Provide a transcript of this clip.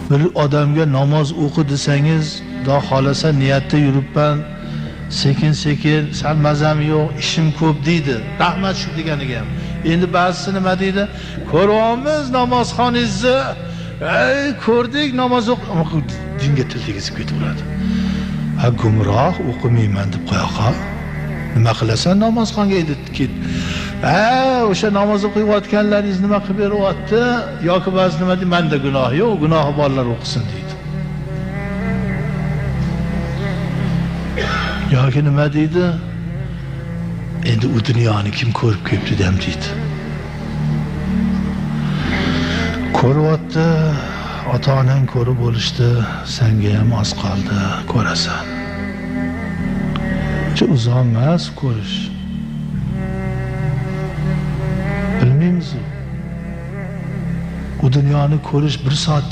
Bir odamga namoz o'qi desangiz, xudo xolasa niyatda yuribman, sekin sal mazam yo'q, ishim ko'p deydi. Rahmat shu deganiga ham. Endi ba'zisi nima deydi? Ko'ryapmiz namozxoningizni. Ko'rdik namoz dinga til tegizib ketaveradi. Ha, gumroh o'qimayman deb qo'yaqa. Nima qilasan namozxonga ket. O'sha namoz o'qiyotganlaringiz nima qilib beryapti? Yoki ba'zi nima deydi, menda gunoh yo'q, gunohi borlar o'qisin deydi. Yoki nima deydi? Endi u dunyoni kim ko'rib kelibdi ham deydi. Ko'ryapti, ota-onang ko'rib bo'lishdi, senga ham oz qoldi, ko'rasan. Shu uzoq emas ko'rish. Bilmaymiz. U dunyoni ko'rish bir soatda